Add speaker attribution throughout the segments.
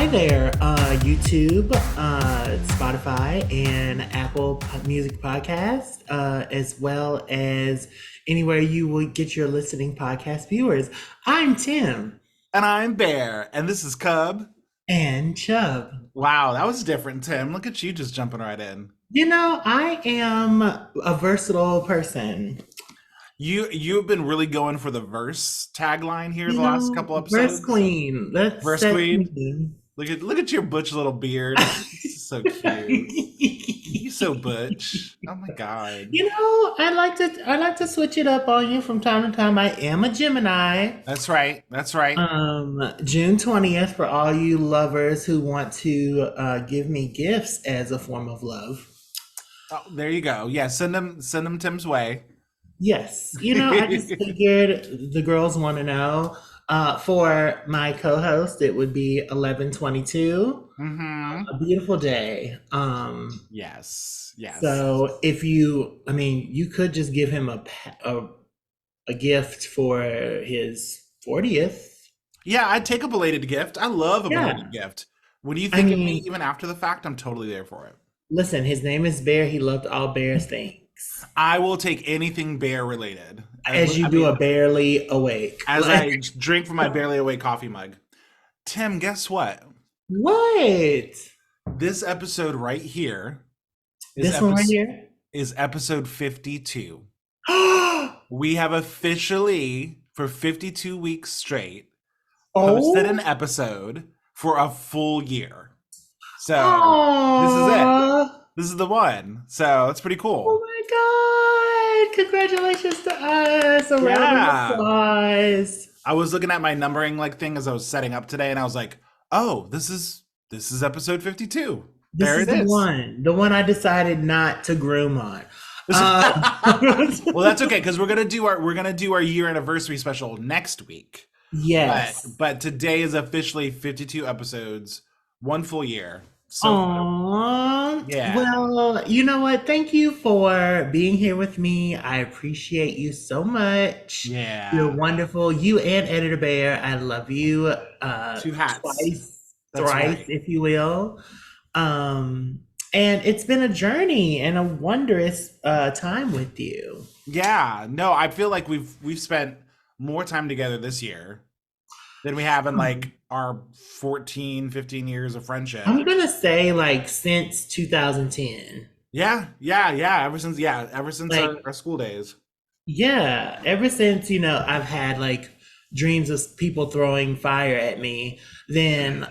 Speaker 1: Hi there, YouTube, Spotify, and Apple Music Podcast, as well as anywhere you would get your listening podcast viewers. I'm Tim
Speaker 2: And I'm Bear, and this is Cub.
Speaker 1: and Chub.
Speaker 2: Wow, that was different, Tim. Look at you just jumping right in.
Speaker 1: I am a versatile person.
Speaker 2: You've been really going for the verse tagline here the last couple
Speaker 1: Verse
Speaker 2: episodes.
Speaker 1: Queen.
Speaker 2: Verse
Speaker 1: That's
Speaker 2: Queen.
Speaker 1: me.
Speaker 2: Look at your butch little beard. It's so cute. You so butch. Oh my god.
Speaker 1: I like to switch it up on you from time to time. I am a Gemini.
Speaker 2: That's right. That's right.
Speaker 1: June 20th for all you lovers who want to give me gifts as a form of love.
Speaker 2: Oh, there you go. Yeah, send them Tim's way.
Speaker 1: Yes, I just figured the girls want to know. For my co-host, it would be 11/22,
Speaker 2: Mm-hmm.
Speaker 1: a beautiful day.
Speaker 2: Yes. Yes.
Speaker 1: So you could just give him a gift for his 40th.
Speaker 2: Yeah, I'd take a belated gift. I love a
Speaker 1: Yeah,
Speaker 2: belated gift. When you
Speaker 1: I
Speaker 2: think of me,
Speaker 1: mean,
Speaker 2: even after the fact, I'm totally there for it.
Speaker 1: listen, his name is Bear. He loved all Bear's things.
Speaker 2: I will take anything bear related.
Speaker 1: As you
Speaker 2: I
Speaker 1: do a
Speaker 2: mean,
Speaker 1: barely awake.
Speaker 2: as I drink from my barely awake coffee mug. Tim, guess what?
Speaker 1: What?
Speaker 2: This episode right here is
Speaker 1: This one right
Speaker 2: episode
Speaker 1: here?
Speaker 2: is episode 52.
Speaker 1: Oh,
Speaker 2: We have officially, for 52 weeks straight, posted an episode for a full year. So this is it.
Speaker 1: oh,
Speaker 2: This is the one. So it's pretty cool.
Speaker 1: oh my God. Congratulations to us. A round of
Speaker 2: Yeah.
Speaker 1: applause.
Speaker 2: I was looking at my numbering thing as I was setting up today, and I was like, "Oh, this is episode 52.
Speaker 1: This
Speaker 2: There
Speaker 1: is
Speaker 2: it
Speaker 1: the
Speaker 2: is."
Speaker 1: one I decided not to groom on. Uh,
Speaker 2: Well, that's okay because we're gonna do our year anniversary special next week. But
Speaker 1: yes.
Speaker 2: but today is officially 52 episodes, one full year. So fun.
Speaker 1: Aw.
Speaker 2: Yeah.
Speaker 1: Well, you know what? Thank you for being here with me. I appreciate you so much. You're
Speaker 2: Yeah.
Speaker 1: wonderful. You and Editor Bear, I love you
Speaker 2: Two hats.
Speaker 1: twice,
Speaker 2: That's
Speaker 1: thrice,
Speaker 2: right.
Speaker 1: if you will. Um, and it's been a journey and a wondrous time with you.
Speaker 2: Yeah. No, I feel like we've spent more time together this year than we have in
Speaker 1: Hmm.
Speaker 2: like our 14, 15 years of friendship.
Speaker 1: I'm gonna say like since 2010.
Speaker 2: Yeah, yeah, yeah. Ever since
Speaker 1: Like
Speaker 2: our school days.
Speaker 1: yeah, ever since, I've had like dreams of people throwing fire at me, then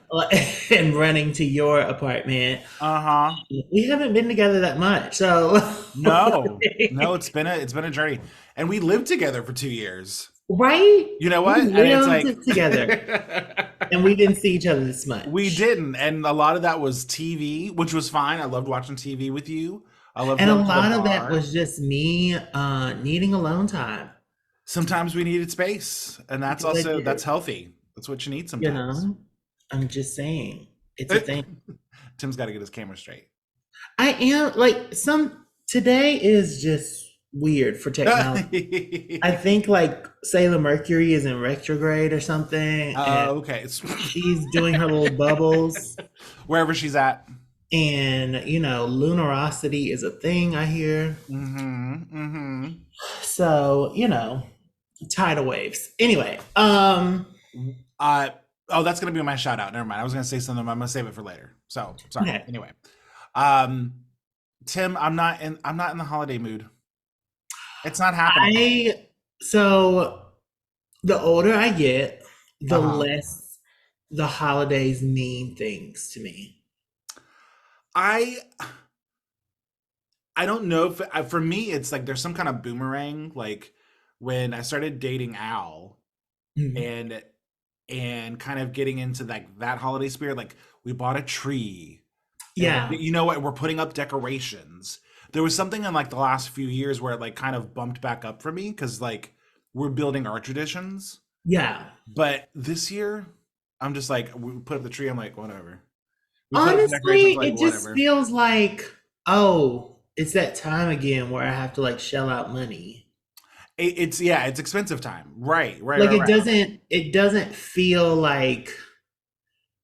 Speaker 1: and running to your apartment.
Speaker 2: Uh-huh.
Speaker 1: We haven't been together that much. So,
Speaker 2: No, no, it's been a journey. And we lived together for 2 years.
Speaker 1: right?
Speaker 2: You know
Speaker 1: We
Speaker 2: what? And it's
Speaker 1: lived
Speaker 2: like
Speaker 1: together and we didn't see each other this
Speaker 2: we
Speaker 1: much.
Speaker 2: didn't. And a lot of that was TV, which was fine. I loved watching TV with you. I loved
Speaker 1: And a
Speaker 2: going to the
Speaker 1: lot of that
Speaker 2: bar.
Speaker 1: was just me needing alone time
Speaker 2: Sometimes we needed space, and
Speaker 1: because I
Speaker 2: that's
Speaker 1: did,
Speaker 2: healthy. That's what you need
Speaker 1: you
Speaker 2: sometimes.
Speaker 1: know? I'm just saying, it's a thing.
Speaker 2: Tim's got to get his camera straight.
Speaker 1: I am like today is just weird for technology. I think like Sailor Mercury is in retrograde or something, and
Speaker 2: Okay.
Speaker 1: she's doing her little bubbles,
Speaker 2: Wherever she's at.
Speaker 1: and lunarosity is a thing I hear.
Speaker 2: Mm-hmm. Mm-hmm.
Speaker 1: So, tidal waves. Anyway,
Speaker 2: Uh, oh, that's gonna be my shout out. Never mind. I was gonna say something, but I'm gonna save it for later. So sorry.
Speaker 1: okay.
Speaker 2: Anyway, um, Tim, I'm not in the holiday mood. It's not happening.
Speaker 1: I so the older I get, the
Speaker 2: Uh-huh.
Speaker 1: less the holidays mean things to me.
Speaker 2: I I don't know if for me it's like there's some kind of boomerang. Like when I started dating Al
Speaker 1: Mhm.
Speaker 2: and kind of getting into like that holiday spirit, like we bought a tree and
Speaker 1: Yeah,
Speaker 2: you know what, we're putting up decorations. There was something in like the last few years where it like kind of bumped back up for me because like we're building our traditions.
Speaker 1: yeah.
Speaker 2: But this year, I'm just like, we put up the tree. I'm like, whatever. We put up the decorations,
Speaker 1: Honestly,
Speaker 2: like,
Speaker 1: it just
Speaker 2: whatever.
Speaker 1: feels like, oh, it's that time again where I have to like shell out money.
Speaker 2: It's expensive time. Right, right,
Speaker 1: Like
Speaker 2: right, right.
Speaker 1: it doesn't feel like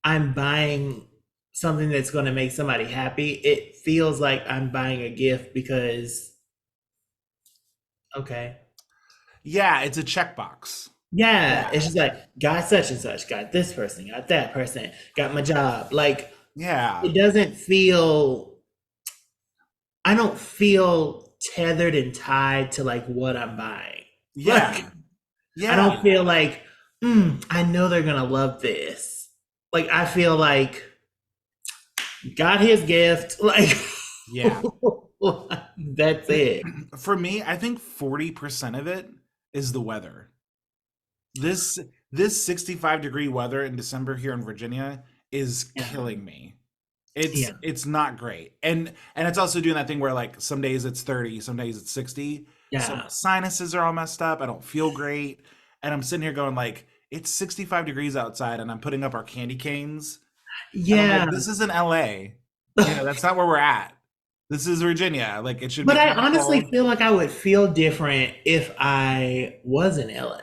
Speaker 1: I'm buying something that's going to make somebody happy. It feels like I'm buying a gift because, okay.
Speaker 2: Yeah, it's a checkbox.
Speaker 1: Yeah,
Speaker 2: Yeah.
Speaker 1: it's just like, got such and such, got this person, got that person, got my job. Like,
Speaker 2: Yeah.
Speaker 1: it doesn't feel, I don't feel tethered and tied to like what I'm buying. Like,
Speaker 2: Yeah.
Speaker 1: I don't
Speaker 2: Yeah.
Speaker 1: feel like, I know they're going to love this. Like, I feel like, got his gift. Like,
Speaker 2: Yeah.
Speaker 1: that's it.
Speaker 2: For me, I think 40% of it is the weather. This this 65-degree weather in December here in Virginia is
Speaker 1: Yeah.
Speaker 2: killing me. It's
Speaker 1: Yeah.
Speaker 2: it's not great. And it's also doing that thing where like some days it's 30, some days it's 60. So my
Speaker 1: Yeah.
Speaker 2: sinuses are all messed up. I don't feel great. And I'm sitting here going like it's 65 degrees outside and I'm putting up our candy canes. And I'm like,
Speaker 1: Yeah.
Speaker 2: this isn't LA. You know, that's not where we're at. This is Virginia. Like it should be
Speaker 1: But I
Speaker 2: kind of
Speaker 1: honestly
Speaker 2: cold.
Speaker 1: feel like I would feel different if I was in LA.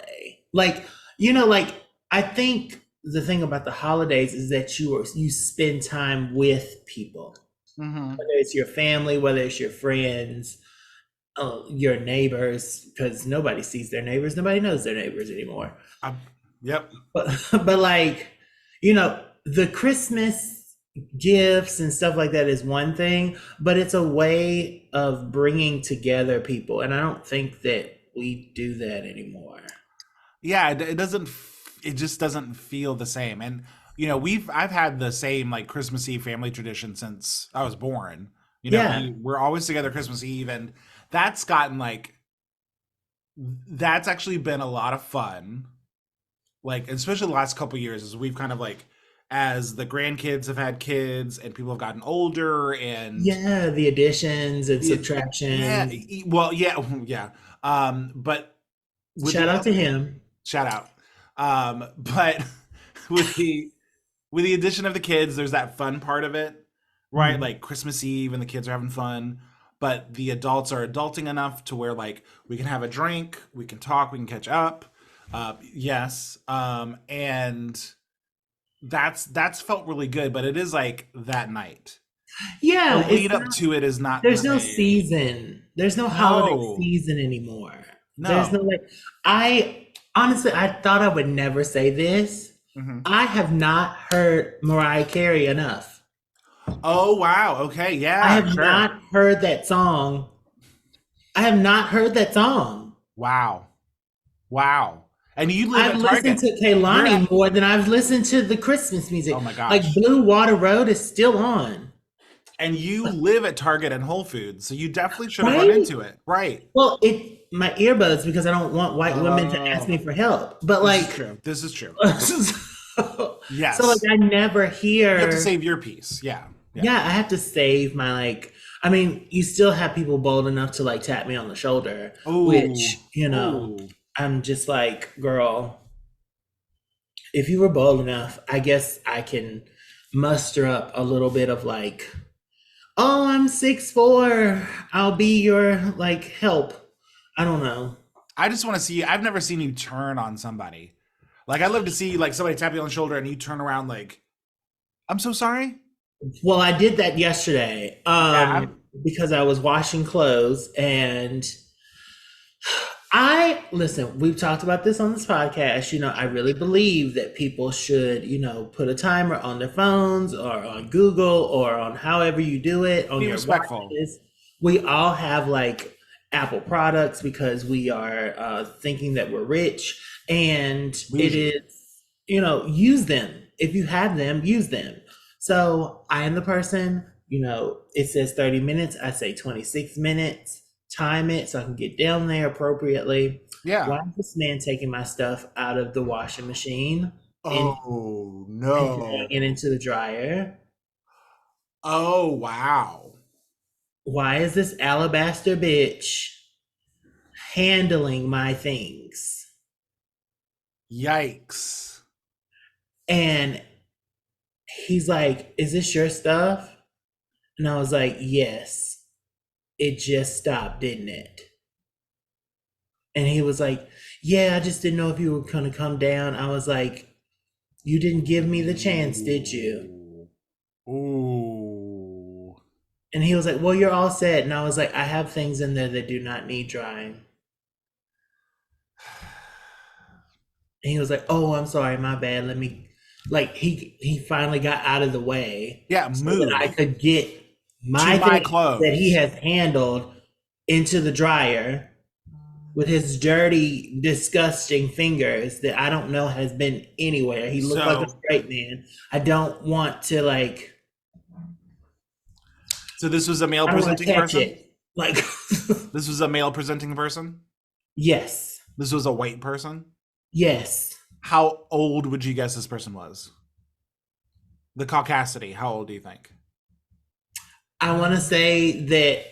Speaker 1: Like, like I think the thing about the holidays is that you spend time with people.
Speaker 2: Hmm.
Speaker 1: Whether it's your family, whether it's your friends, your neighbors, because nobody sees their neighbors, nobody knows their neighbors anymore.
Speaker 2: I, yep.
Speaker 1: But like, the Christmas gifts and stuff like that is one thing, but it's a way of bringing together people, and I don't think that we do that anymore.
Speaker 2: Yeah, it doesn't. It just doesn't feel the same. And I've had the same like Christmas Eve family tradition since I was born.
Speaker 1: Yeah,
Speaker 2: We're always together Christmas Eve, and that's gotten like that's actually been a lot of fun. Like especially the last couple years, as we've kind of like as the grandkids have had kids and people have gotten older and
Speaker 1: yeah, the additions and
Speaker 2: yeah,
Speaker 1: subtractions.
Speaker 2: well, yeah, yeah. But with
Speaker 1: Shout
Speaker 2: the
Speaker 1: out to him.
Speaker 2: shout out. But with the addition of the kids, there's that fun part of it, right?
Speaker 1: Mhm.
Speaker 2: Like Christmas Eve and the kids are having fun, but the adults are adulting enough to where like we can have a drink, we can talk, we can catch up. Yes. And that's felt really good, but it is like that night. The
Speaker 1: Yeah,
Speaker 2: lead up to it is not the
Speaker 1: there's no
Speaker 2: same.
Speaker 1: season. There's no holiday
Speaker 2: No.
Speaker 1: season anymore. There's no
Speaker 2: No.
Speaker 1: like, I honestly, I thought I would never say this.
Speaker 2: Hmm.
Speaker 1: I have not heard Mariah Carey enough.
Speaker 2: Oh wow. Okay.
Speaker 1: I
Speaker 2: Yeah.
Speaker 1: have
Speaker 2: Sure.
Speaker 1: not heard that song. I have not heard that song.
Speaker 2: Wow. Wow. And you live
Speaker 1: I've
Speaker 2: at
Speaker 1: listened
Speaker 2: Target.
Speaker 1: to
Speaker 2: You're
Speaker 1: Kaylani
Speaker 2: at,
Speaker 1: more than I've listened to the Christmas
Speaker 2: oh
Speaker 1: music.
Speaker 2: my
Speaker 1: Like
Speaker 2: gosh.
Speaker 1: Blue Water Road is still on.
Speaker 2: And you live at Target and Whole Foods, so you definitely should have run
Speaker 1: Right?
Speaker 2: into it. Right.
Speaker 1: Well, it my earbuds because I don't want white women to ask
Speaker 2: Oh,
Speaker 1: me for help. But
Speaker 2: this is
Speaker 1: like
Speaker 2: true. This is true.
Speaker 1: so like
Speaker 2: Yes.
Speaker 1: I never
Speaker 2: You have to
Speaker 1: hear.
Speaker 2: save your piece. Yeah. Yeah.
Speaker 1: Yeah, I have to save my like. I mean, you still have people bold enough to like tap me on the shoulder,
Speaker 2: Oh.
Speaker 1: which
Speaker 2: Oh.
Speaker 1: I'm just like, girl, if you were bold enough, I guess I can muster up a little bit of like, oh, I'm 6'4". I'll be your like help. I don't know.
Speaker 2: I just want to see. I've never seen you turn on somebody. Like I love to see like somebody tap you on the shoulder and you turn around like, I'm so sorry.
Speaker 1: Well, I did that yesterday
Speaker 2: Yeah.
Speaker 1: because I was washing clothes and I listen, we've talked about this on this podcast. I really believe that people should, put a timer on their phones or on Google or on however you do it on
Speaker 2: Be
Speaker 1: your
Speaker 2: respectful.
Speaker 1: watches. We all have like Apple products because we are thinking that we're rich, and it
Speaker 2: Bougie.
Speaker 1: is, use them. If you have them, use them. So I am the person, it says 30 minutes, I say 26 minutes, time it so I can get down there appropriately.
Speaker 2: Yeah.
Speaker 1: Why is this man taking my stuff out of the washing machine and,
Speaker 2: Oh
Speaker 1: and throwing
Speaker 2: no.
Speaker 1: it into the dryer?
Speaker 2: Oh wow.
Speaker 1: Why is this alabaster bitch handling my things?
Speaker 2: Yikes.
Speaker 1: And he's like, is this your stuff? And I was like, yes. It just stopped, didn't it? And he was like, yeah, I just didn't know if you were going to come down. I was like, You didn't give me the chance, did you?
Speaker 2: Ooh.
Speaker 1: And he was like, well, you're all set. And I was like, I have things in there that do not need drying. And he was like, oh, I'm sorry, my bad. Let me, like, he finally got out of the way
Speaker 2: Yeah,
Speaker 1: so that I
Speaker 2: move
Speaker 1: could get
Speaker 2: to
Speaker 1: my
Speaker 2: my
Speaker 1: things that he
Speaker 2: clothes.
Speaker 1: has handled into the dryer with his dirty, disgusting fingers that I don't know has been anywhere. He looked like a
Speaker 2: So,
Speaker 1: straight man. I don't want to like.
Speaker 2: so this was a male
Speaker 1: I don't want to
Speaker 2: presenting
Speaker 1: catch
Speaker 2: person?
Speaker 1: it. Like,
Speaker 2: This was a male presenting person?
Speaker 1: yes,
Speaker 2: This was a white person?
Speaker 1: yes.
Speaker 2: How old would you guess this person was? The caucasity, how old do you think?
Speaker 1: I want to say that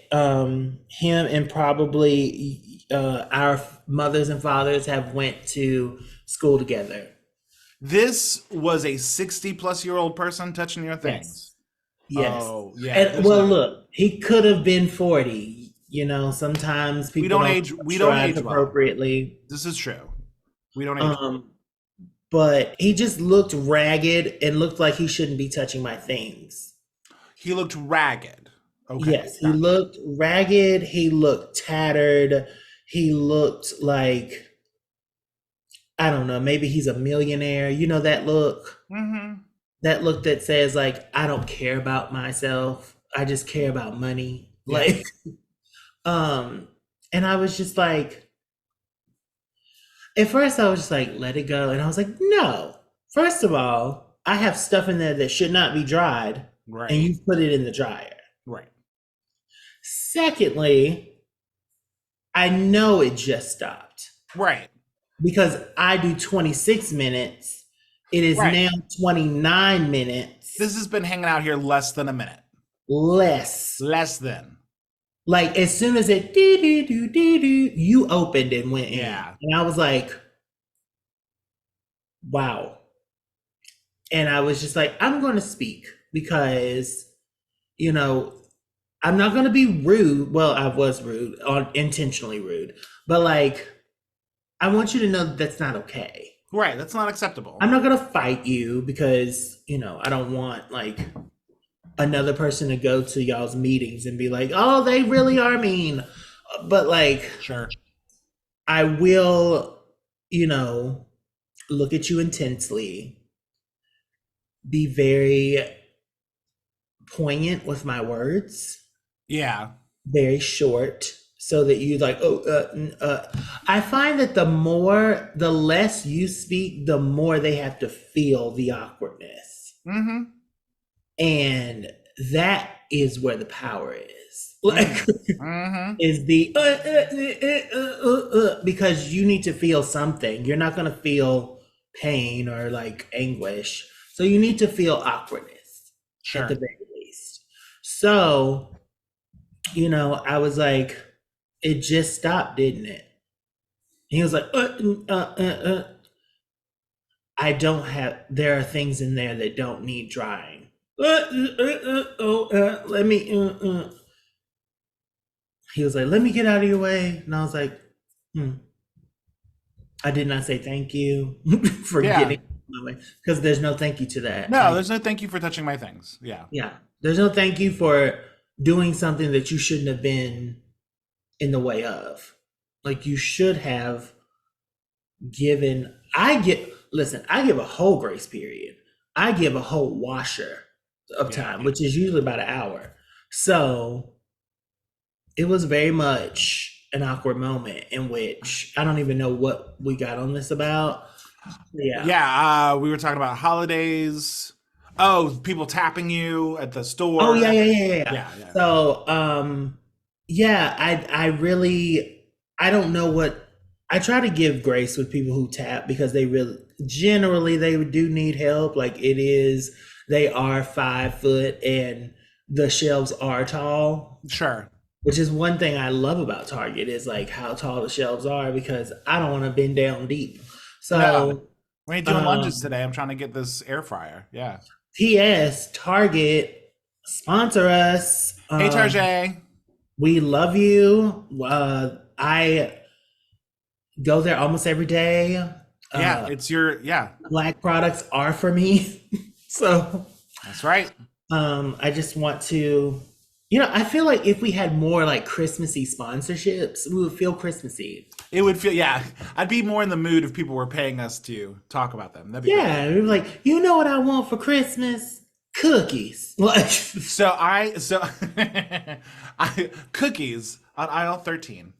Speaker 1: him and probably our mothers and fathers have went to school together.
Speaker 2: This was a 60-plus-year-old person touching your
Speaker 1: Yes,
Speaker 2: things.
Speaker 1: yes.
Speaker 2: Oh, yeah,
Speaker 1: And
Speaker 2: there's
Speaker 1: well,
Speaker 2: no.
Speaker 1: look, he could have been 40. You know, sometimes
Speaker 2: We
Speaker 1: people
Speaker 2: don't
Speaker 1: don't
Speaker 2: age we don't
Speaker 1: strive
Speaker 2: age well.
Speaker 1: appropriately.
Speaker 2: This is true. We don't age well.
Speaker 1: Um, but he just looked ragged and looked like he shouldn't be touching my things.
Speaker 2: He looked ragged. Okay,
Speaker 1: Yes, he
Speaker 2: gotcha.
Speaker 1: looked ragged. He looked tattered. He looked like, I don't know, maybe he's a millionaire. You know that look?
Speaker 2: Mm-hmm.
Speaker 1: That look that says like, I don't care about myself. I just care about money.
Speaker 2: Yeah.
Speaker 1: Like, um, and I was just like, at first I was just like, let it go. And I was like, no. First of all, I have stuff in there that should not be dried, and
Speaker 2: Right.
Speaker 1: you put it in the dryer.
Speaker 2: Right.
Speaker 1: Secondly, I know it just stopped
Speaker 2: Right.
Speaker 1: because I do 26 minutes. It is
Speaker 2: Right.
Speaker 1: now 29 minutes
Speaker 2: This has been hanging out here less than a minute.
Speaker 1: less.
Speaker 2: Less than.
Speaker 1: Like as soon as it doo doo doo doo doo, you opened and went in.
Speaker 2: Yeah.
Speaker 1: And I was like, wow. And I was just like, I'm going to speak because, you know, I'm not going to be rude. Well, I was rude, intentionally rude, but like, I want you to know that that's not okay.
Speaker 2: Right. That's not acceptable.
Speaker 1: I'm not going to fight you because, you know, I don't want like another person to go to y'all's meetings and be like, oh, they really are mean. But like,
Speaker 2: Sure.
Speaker 1: I will, you know, look at you intensely, be very poignant with my words,
Speaker 2: Yeah.
Speaker 1: very short, so that you like, I find that the less you speak, the more they have to feel the awkwardness.
Speaker 2: Mm-hmm.
Speaker 1: And that is where the power is. Like,
Speaker 2: Mm-hmm.
Speaker 1: is the because you need to feel something. You're not going to feel pain or like anguish. So you need to feel awkwardness at
Speaker 2: Sure.
Speaker 1: the very least. So, you know, I was like, it just stopped, didn't it? And he was like, I don't have, there are things in there that don't need drying. Let me, he was like, let me get out of your way. And I was like, I did not say thank you for
Speaker 2: Yeah.
Speaker 1: getting my way because there's no thank you to that.
Speaker 2: No,
Speaker 1: Like,
Speaker 2: there's no thank you for touching my things. Yeah.
Speaker 1: yeah, there's no thank you for doing something that you shouldn't have been in the way of. Like you should have given. I give a whole grace period. I give a whole washer of time, which is usually about an hour. So it was very much an awkward moment in which I don't even know what we got on this about. Yeah.
Speaker 2: Yeah. We were talking about holidays. Oh, people tapping you at the store.
Speaker 1: Oh yeah.
Speaker 2: Yeah.
Speaker 1: So yeah, I really I don't know what I try to give grace with people who tap because they really generally they do need help. Like it is they are 5 foot and the shelves are tall.
Speaker 2: Sure.
Speaker 1: Which is one thing I love about Target is like how tall the shelves are because I don't want to bend down deep. So
Speaker 2: No. We ain't doing lunges today. I'm trying to get this air fryer. Yeah.
Speaker 1: P.S. Target sponsor us.
Speaker 2: Hey, Tarjay.
Speaker 1: We love you. I go there almost every day.
Speaker 2: Yeah, it's your yeah.
Speaker 1: Black products are for me. So
Speaker 2: That's right.
Speaker 1: I just want to, I feel like if we had more like Christmassy sponsorships, we would feel Christmassy.
Speaker 2: It would feel yeah. I'd be more in the mood if people were paying us to talk about them. That'd be great.
Speaker 1: Yeah, we were like, you know what I want for Christmas? Cookies. Like,
Speaker 2: So I cookies on aisle 13.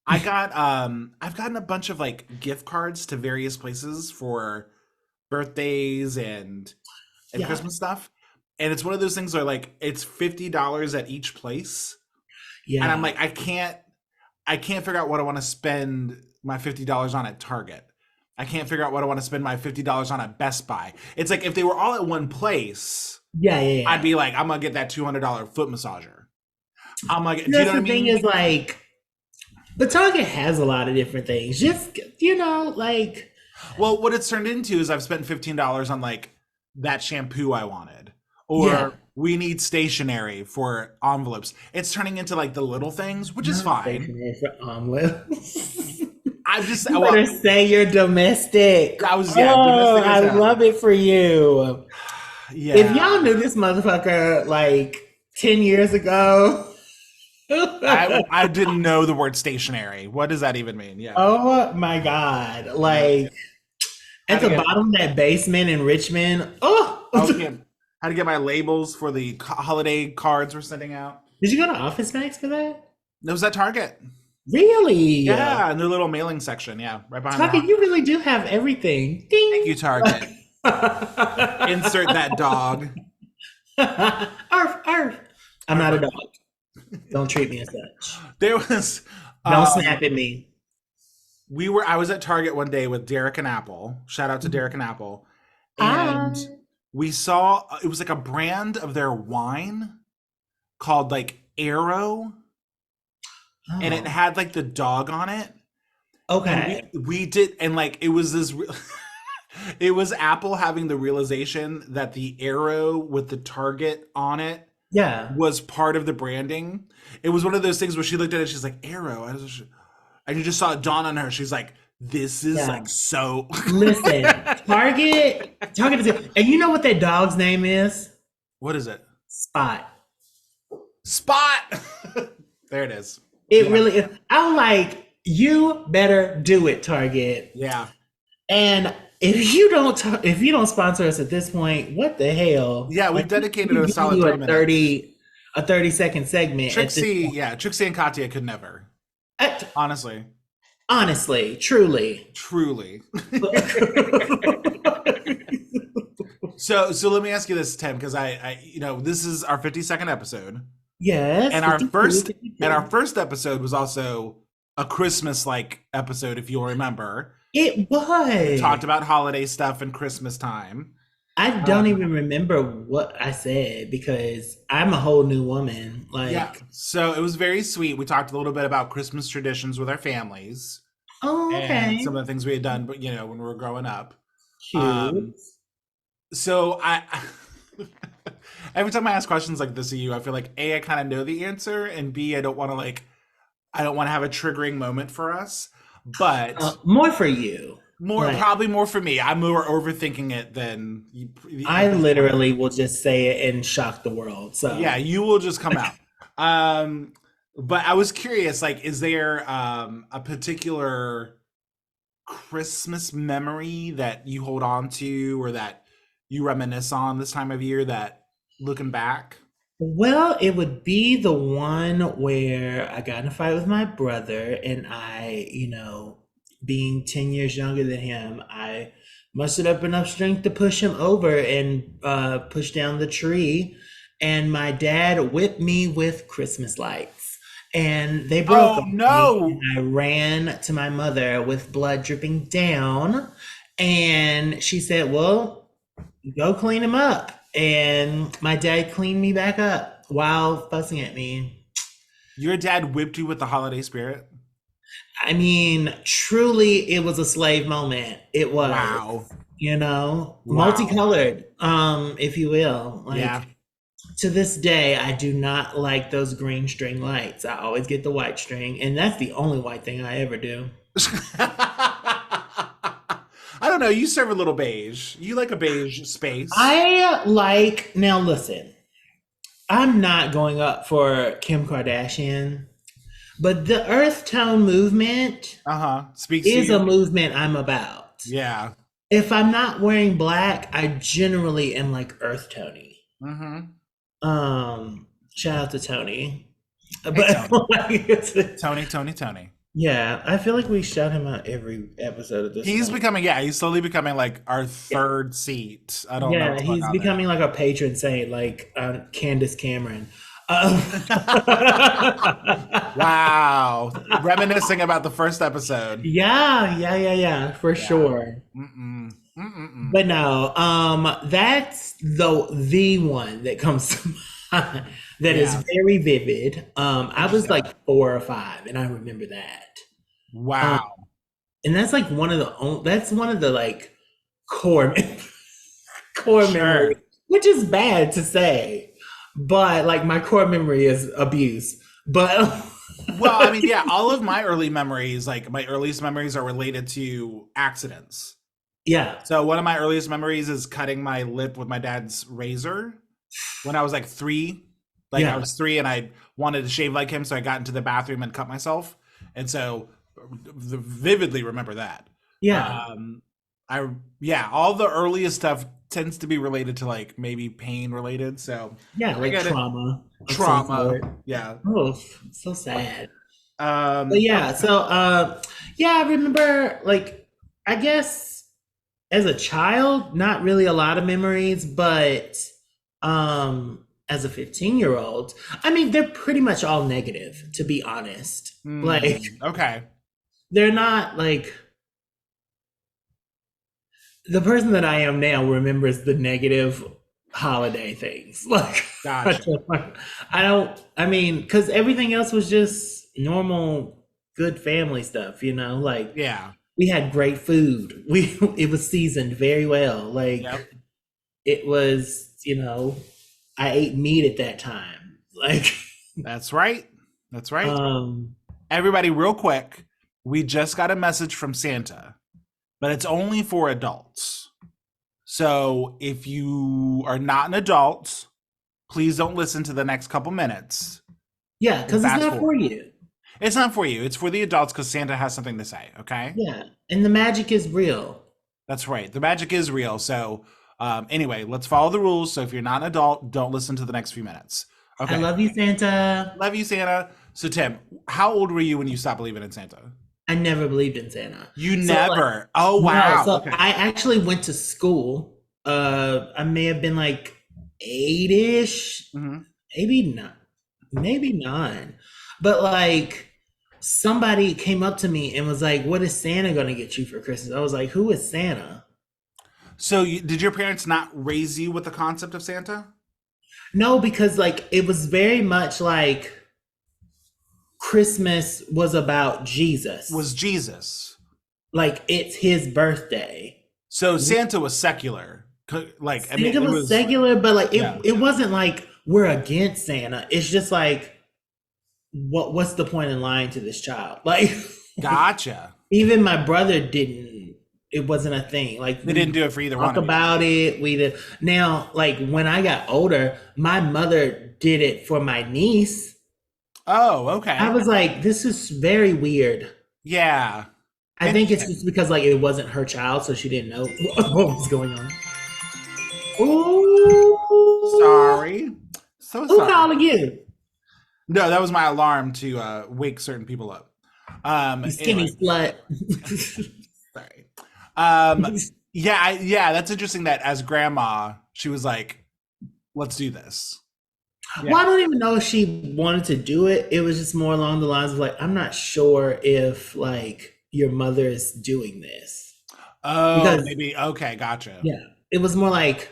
Speaker 2: I've gotten a bunch of like gift cards to various places for birthdays and
Speaker 1: yeah,
Speaker 2: Christmas stuff. And it's one of those things where like it's $50 at each place. And I'm
Speaker 1: yeah.
Speaker 2: like, I can't figure out what I want to spend my $50 on at Target. I can't figure out what I want to spend my $50 on at Best Buy. It's like if they were all at one place,
Speaker 1: Yeah, yeah,
Speaker 2: I'd
Speaker 1: yeah.
Speaker 2: be like, I'm gonna get that $200 foot massager. I'm like, do you
Speaker 1: That's
Speaker 2: know what I
Speaker 1: the thing
Speaker 2: mean?
Speaker 1: is like, the Target has a lot of different things. Just, like,
Speaker 2: Well, what it's turned into is I've spent $15 on like that shampoo I wanted,
Speaker 1: yeah.
Speaker 2: or we need stationery for envelopes. It's turning into like the little things, which is
Speaker 1: Not
Speaker 2: fine.
Speaker 1: stationary for omelets.
Speaker 2: I'm just
Speaker 1: You better
Speaker 2: well,
Speaker 1: say you're domestic.
Speaker 2: I was yeah,
Speaker 1: Oh,
Speaker 2: domestic
Speaker 1: I
Speaker 2: as hell.
Speaker 1: love it for you. If y'all
Speaker 2: Yeah,
Speaker 1: knew this motherfucker like 10 years ago,
Speaker 2: I didn't know the word stationary. What does that even mean? Yeah,
Speaker 1: oh my God.
Speaker 2: yeah.
Speaker 1: Like
Speaker 2: How
Speaker 1: at
Speaker 2: to
Speaker 1: the
Speaker 2: get
Speaker 1: bottom of that basement in Richmond. Oh,
Speaker 2: okay? How to get my labels for the holiday cards we're sending out?
Speaker 1: did you go to Office Max for that?
Speaker 2: It was at Target.
Speaker 1: Really?
Speaker 2: Yeah, in their little mailing section. Yeah, right behind their.
Speaker 1: Target, you really do have everything.
Speaker 2: Thank
Speaker 1: Ding.
Speaker 2: you, Target. Insert that dog.
Speaker 1: Arf, arf. I'm
Speaker 2: Arf,
Speaker 1: not a
Speaker 2: arf.
Speaker 1: dog. Don't treat me as such.
Speaker 2: There was
Speaker 1: Don't
Speaker 2: um
Speaker 1: snap at me.
Speaker 2: I was at Target one day with Derek and Apple. Shout out to Derek and Apple. And
Speaker 1: Hi.
Speaker 2: we saw it was like a brand of their wine called like Arrow, and it
Speaker 1: Oh,
Speaker 2: had like the dog on it. And
Speaker 1: okay.
Speaker 2: we did and like it was this it was Apple having the realization that the arrow with the target on it
Speaker 1: Yeah.
Speaker 2: was part of the branding. It was one of those things where she looked at it, she's like, Arrow. And you just saw it dawn on her. She's like, this is
Speaker 1: Yeah.
Speaker 2: like so.
Speaker 1: Listen, Target is it. And you know what that dog's name is?
Speaker 2: What is it?
Speaker 1: Spot.
Speaker 2: Spot. There it is.
Speaker 1: It
Speaker 2: Yeah.
Speaker 1: really is. I'm like, you better do it, Target.
Speaker 2: Yeah.
Speaker 1: And if you don't sponsor us at this point, what the hell?
Speaker 2: Yeah. We've
Speaker 1: Like
Speaker 2: dedicated
Speaker 1: we
Speaker 2: a
Speaker 1: give
Speaker 2: solid
Speaker 1: you
Speaker 2: 3 minutes.
Speaker 1: a 30-second segment at this
Speaker 2: Trixie,
Speaker 1: point.
Speaker 2: yeah. Trixie and Katya could never.
Speaker 1: At-
Speaker 2: Honestly.
Speaker 1: Honestly, truly.
Speaker 2: Truly. So let me ask you this, Tim, because this is our 52nd episode.
Speaker 1: Yes,
Speaker 2: And our
Speaker 1: 52,
Speaker 2: first
Speaker 1: 52.
Speaker 2: episode was also a Christmas like episode, if you'll remember.
Speaker 1: It
Speaker 2: We
Speaker 1: was.
Speaker 2: talked about holiday stuff and Christmas time.
Speaker 1: I don't
Speaker 2: Um,
Speaker 1: even remember what I said because I'm a whole new woman.
Speaker 2: yeah,
Speaker 1: Like,
Speaker 2: so it was very sweet. We talked a little bit about Christmas traditions with our families
Speaker 1: oh,
Speaker 2: and
Speaker 1: okay,
Speaker 2: some of the things we had done, but when we were growing up. Um,
Speaker 1: cute.
Speaker 2: so I every time I ask questions like this of you, I feel like A, I kind of know the answer, and B, I don't want to have a triggering moment for us. But
Speaker 1: More for you. Like,
Speaker 2: probably more for me. I'm more overthinking it than
Speaker 1: I
Speaker 2: at this point.
Speaker 1: literally will just say it and shock the world.
Speaker 2: Yeah,
Speaker 1: So,
Speaker 2: you will just come out. Um, but I was curious, like, is there a particular Christmas memory that you hold on to or that you reminisce on this time of year that looking back?
Speaker 1: well, it would be the one where I got in a fight with my brother, and being 10 years younger than him, I mustered up enough strength to push him over and push down the tree. And my dad whipped me with Christmas lights, and they broke
Speaker 2: Oh
Speaker 1: on me. And
Speaker 2: no!
Speaker 1: I ran to my mother with blood dripping down, and she said, "Well, go clean him up." And my dad cleaned me back up while fussing at me.
Speaker 2: Your dad whipped you with the holiday spirit?
Speaker 1: I mean, truly, it was a slave moment. It was,
Speaker 2: Wow. Wow.
Speaker 1: multicolored, if you will.
Speaker 2: Yeah.
Speaker 1: Like, to this day, I do not like those green string lights. I always get the white string, and that's the only white thing I ever do.
Speaker 2: know. You serve a little beige. You like a beige space.
Speaker 1: I like, now listen, I'm not going up for Kim Kardashian, but the earth tone movement
Speaker 2: Uh-huh. Speaks to
Speaker 1: is a
Speaker 2: you.
Speaker 1: movement I'm about.
Speaker 2: Yeah.
Speaker 1: If I'm not wearing black, I generally am like earth tony.
Speaker 2: Mm-hmm.
Speaker 1: Shout out to Tony.
Speaker 2: Hey,
Speaker 1: But
Speaker 2: Tony.
Speaker 1: like,
Speaker 2: Tony.
Speaker 1: yeah, I feel like we shout him out every episode at this
Speaker 2: He's
Speaker 1: point.
Speaker 2: becoming, yeah, he's slowly becoming like our
Speaker 1: Yeah,
Speaker 2: third seat. I don't know
Speaker 1: yeah,
Speaker 2: what's going
Speaker 1: he's
Speaker 2: on there.
Speaker 1: becoming like a patron saint, like Candace Cameron. Um,
Speaker 2: Wow. Reminiscing about the first episode.
Speaker 1: yeah, for
Speaker 2: Yeah.
Speaker 1: sure.
Speaker 2: Mm-mm. Mm-mm-mm.
Speaker 1: But no, that's the one that comes to mind that is
Speaker 2: Yeah.
Speaker 1: very vivid. I was
Speaker 2: Interesting.
Speaker 1: like 4 or 5, and I remember that. Um,
Speaker 2: Wow.
Speaker 1: and that's like that's one of the like core core memories,
Speaker 2: Sure.
Speaker 1: which is bad to say, but like my core memory is abuse. But
Speaker 2: Well, I mean, yeah, all of my early memories, like my earliest memories, are related to accidents.
Speaker 1: yeah,
Speaker 2: So one of my earliest memories is cutting my lip with my dad's razor when I was like 3. Like I
Speaker 1: yeah,
Speaker 2: was 3 and I wanted to shave like him, so I got into the bathroom and cut myself. And so vividly remember that.
Speaker 1: yeah,
Speaker 2: Um I yeah, all the earliest stuff tends to be related to like maybe pain related. So
Speaker 1: yeah,
Speaker 2: I
Speaker 1: like
Speaker 2: get it.
Speaker 1: trauma of some
Speaker 2: Trauma.
Speaker 1: sort.
Speaker 2: Yeah.
Speaker 1: Oh, so sad. But yeah,
Speaker 2: Okay.
Speaker 1: so yeah, I remember like I guess as a child, not really a lot of memories, but as a 15-year-old, I mean they're pretty much all negative, to be honest. Like
Speaker 2: Okay.
Speaker 1: they're not like the person that I am now remembers the negative holiday things. Like
Speaker 2: Gotcha.
Speaker 1: I don't I mean, because everything else was just normal, good family stuff, like
Speaker 2: Yeah.
Speaker 1: we had great food. It was seasoned very well. Like
Speaker 2: Yep.
Speaker 1: it was, I ate meat at that time. Like
Speaker 2: That's right. That's right.
Speaker 1: um
Speaker 2: Everybody, real quick, we just got a message from Santa, but it's only for adults. So if you are not an adult, please don't listen to the next couple minutes
Speaker 1: yeah,
Speaker 2: and
Speaker 1: because it's
Speaker 2: fast
Speaker 1: not for
Speaker 2: forward.
Speaker 1: you.
Speaker 2: It's not for you. It's for the adults because Santa has something to say. Okay.
Speaker 1: Yeah. And the magic is real.
Speaker 2: That's right. The magic is real. So anyway, let's follow the rules. So if you're not an adult, don't listen to the next few minutes.
Speaker 1: I
Speaker 2: Okay.
Speaker 1: love you, Santa.
Speaker 2: Love you, Santa. So Tim, how old were you when you stopped believing in Santa?
Speaker 1: I never believed in Santa.
Speaker 2: You
Speaker 1: So like
Speaker 2: never. Oh
Speaker 1: no,
Speaker 2: wow.
Speaker 1: so
Speaker 2: Okay.
Speaker 1: I actually went to school. I may have been like 8-ish,
Speaker 2: Hmm.
Speaker 1: maybe not, maybe 9. But like somebody came up to me and was like, "What is Santa gonna get you for Christmas?" I was like, "Who is Santa?"
Speaker 2: So did your parents not raise you with the concept of Santa?
Speaker 1: No, because like it was very much like Christmas was about Jesus.
Speaker 2: Was Jesus?
Speaker 1: Like it's his birthday.
Speaker 2: So Santa was secular. Like I mean,
Speaker 1: Santa
Speaker 2: it
Speaker 1: was
Speaker 2: was.
Speaker 1: secular, but like
Speaker 2: Yeah.
Speaker 1: it wasn't like we're against Santa. It's just like what's the point in lying to this child? Like
Speaker 2: Gotcha.
Speaker 1: even my brother didn't, it wasn't a thing. Like
Speaker 2: They
Speaker 1: we
Speaker 2: didn't do it for either
Speaker 1: talk
Speaker 2: one of you.
Speaker 1: about it. We did. Now, like when I got older, my mother did it for my niece.
Speaker 2: Oh,
Speaker 1: I
Speaker 2: okay.
Speaker 1: was like, this is very weird.
Speaker 2: Yeah.
Speaker 1: I think it's
Speaker 2: Interesting.
Speaker 1: just because like it wasn't her child, so she didn't know what was going on. Ooh,
Speaker 2: Sorry. So
Speaker 1: who
Speaker 2: sorry.
Speaker 1: calling you?
Speaker 2: No, that was my alarm to wake certain people up.
Speaker 1: You
Speaker 2: Anyway,
Speaker 1: skinny slut.
Speaker 2: sorry. Yeah, that's interesting that as grandma, she was like, let's do this.
Speaker 1: Well, I
Speaker 2: Yeah.
Speaker 1: don't even know if she wanted to do it. It was just more along the lines of like, I'm not sure if like your mother is doing this
Speaker 2: Oh,
Speaker 1: because
Speaker 2: maybe. Okay, gotcha.
Speaker 1: yeah, it was more like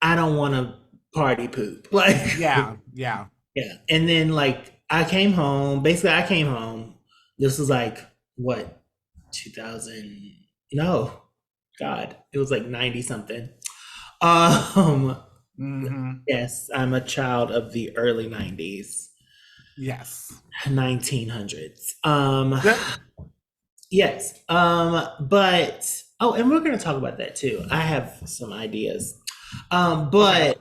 Speaker 1: I don't want to party poop. Like
Speaker 2: Yeah, yeah.
Speaker 1: yeah, and then like I came home. Basically, I came home. This was like what 2000? No, God, it was like 90 something. Um,
Speaker 2: Hmm.
Speaker 1: yes, I'm a child of the early 90s.
Speaker 2: Yes.
Speaker 1: 1900s.
Speaker 2: That-
Speaker 1: Yes. But Oh, and we're going to talk about that too. I have some ideas.
Speaker 2: Okay.
Speaker 1: But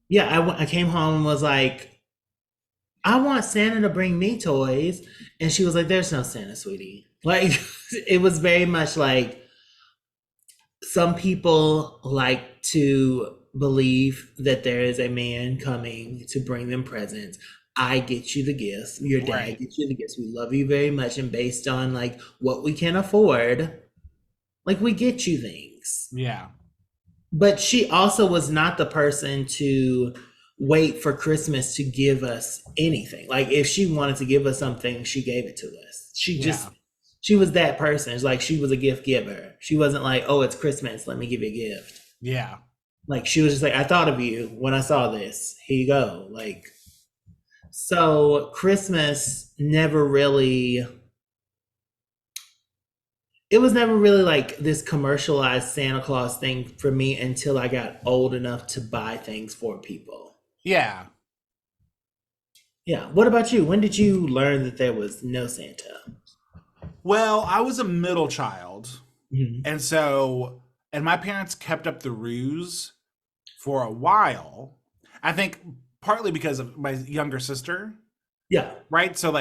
Speaker 1: yeah, I came home and was like, I want Santa to bring me toys. And she was like, there's no Santa, sweetie. Like, it was very much like some people like to believe that there is a man coming to bring them presents. I get you the gifts. Your dad
Speaker 2: Right.
Speaker 1: gets you the gifts. We love you very much. And based on like what we can afford, like we get you things.
Speaker 2: Yeah.
Speaker 1: But she also was not the person to wait for Christmas to give us anything. Like if she wanted to give us something, she gave it to us.
Speaker 2: Yeah.
Speaker 1: She was that person. It's like she was a gift giver. She wasn't like, oh, it's Christmas, let me give you a gift.
Speaker 2: Yeah.
Speaker 1: Like she was just like, I thought of you when I saw this. Here you go. Like so Christmas never really it was never really like this commercialized Santa Claus thing for me until I got old enough to buy things for people.
Speaker 2: Yeah.
Speaker 1: Yeah. What about you? When did you learn that there was no Santa?
Speaker 2: Well, I was a middle child.
Speaker 1: Mhm.
Speaker 2: And so, and my parents kept up the ruse for a while. I think partly because of my younger sister,
Speaker 1: Yeah.
Speaker 2: right? So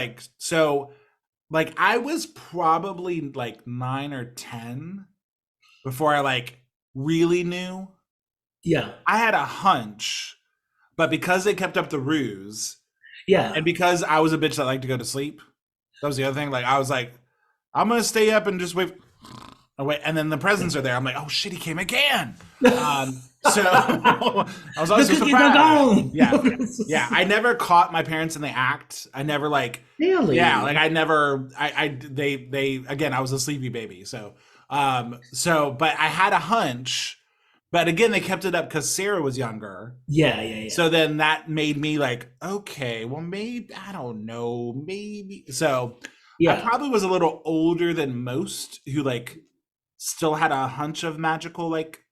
Speaker 2: I was probably like 9 or 10 before I like really knew.
Speaker 1: Yeah.
Speaker 2: I had a hunch, but because they kept up the ruse and
Speaker 1: Yeah.
Speaker 2: because I was a bitch that liked to go to sleep, that was the other thing. Like I was like, I'm gonna stay up and just wait. Oh wait, and then the presents are there. I'm like, oh shit, he came again. So I was
Speaker 1: The
Speaker 2: always so
Speaker 1: cookies are
Speaker 2: surprised.
Speaker 1: gone.
Speaker 2: Yeah, yeah. I never caught my parents in the act. I never like, yeah, like
Speaker 1: Really?
Speaker 2: I never. They again. I was a sleepy baby. But I had a hunch. But again, they kept it up because Sarah was younger.
Speaker 1: Yeah. Yeah. Yeah.
Speaker 2: So then that made me like, okay, well, maybe, I don't know, maybe. So I
Speaker 1: Yeah.
Speaker 2: probably was a little older than most who like still had a hunch of magical, like,